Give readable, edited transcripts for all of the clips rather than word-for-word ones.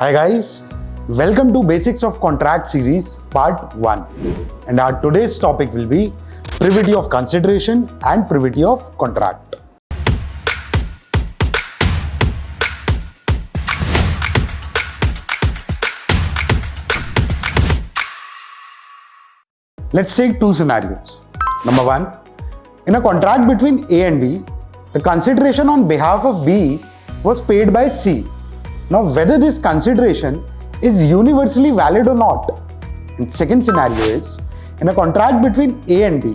Hi guys, welcome to Basics of Contract series part 1, and our today's topic will be privity of consideration and privity of contract. Let's take two scenarios. Number 1, in a contract between A and B, the consideration on behalf of B was paid by C. Now, whether this consideration is universally valid or not. And second scenario is, in a contract between A and B,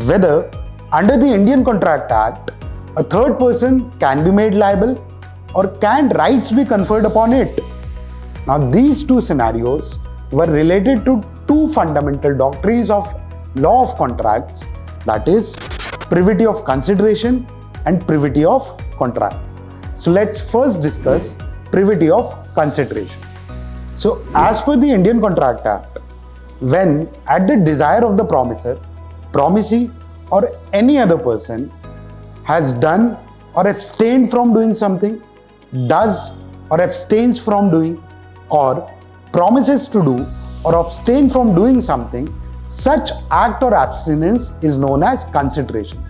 whether under the Indian Contract Act, a third person can be made liable or can rights be conferred upon it. Now, these two scenarios were related to two fundamental doctrines of law of contracts, that is, privity of consideration and privity of contract. So, let's first discuss privity of consideration. So, as per the Indian Contract Act, when at the desire of the promisor, promisee or any other person has done or abstained from doing something, does or abstains from doing, or promises to do or abstain from doing something, such act or abstinence is known as consideration.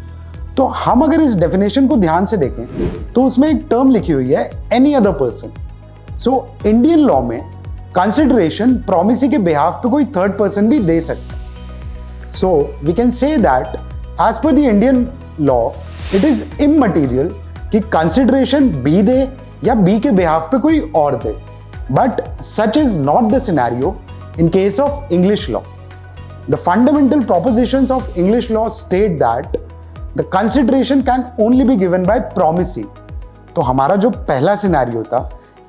तो हम अगर इस definition को ध्यान से देखें तो उसमें एक टर्म लिखी हुई है any other person. So Indian law में कंसिडरेशन प्रोमिसी के बिहाफ पे कोई थर्ड पर्सन भी दे सकता है. So we can say that as per the Indian law it is immaterial कि कंसिडरेशन बी दे या बी के बिहाफ पे कोई और दे. But such is not the scenario in case of English law. The fundamental propositions of English law state that the consideration can only be given by promisee. तो हमारा जो पहला सिनेरियो था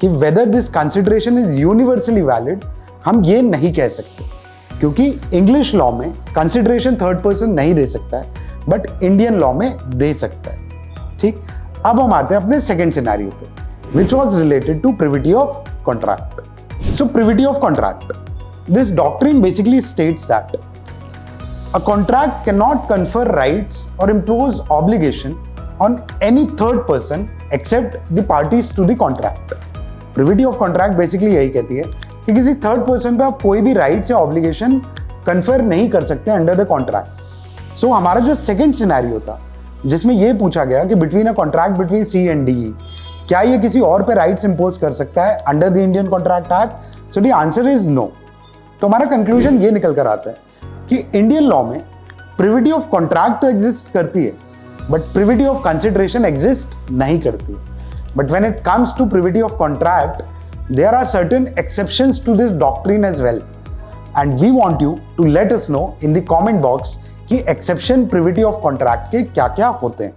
कि whether this consideration is universally valid, हम ये नहीं कह सकते क्योंकि इंग्लिश लॉ में कंसिडरेशन थर्ड पर्सन नहीं दे सकता है, बट इंडियन लॉ में दे सकता है. ठीक, अब हम आते हैं अपने सेकेंड सिनेरियो पे, which was related to privity of contract. So privity of contract, this doctrine basically states that a contract cannot confer rights or impose obligation on any third person except the parties to the contract. Privity of contract basically यही कहती है कि किसी third person पे आप कोई भी rights या ऑब्लिगेशन कन्फर नहीं कर सकते अंडर द कॉन्ट्रैक्ट. सो हमारा जो सेकेंड सिनेरियो था जिसमें ये पूछा गया कि between a contract between C and D, क्या ये किसी और पे राइट्स इंपोज कर सकता है under the Indian contract act? So the answer is no. तो हमारा कंक्लूजन ये निकल कर आता है कि इंडियन लॉ में प्रिविटी ऑफ कॉन्ट्रैक्ट तो एग्जिस्ट करती है, but privity of consideration exist नहीं करती. But when it comes to privity of contract, there are certain exceptions to this doctrine as well, and we want you to let us know in the comment box कि exception privity of contract के क्या क्या होते हैं.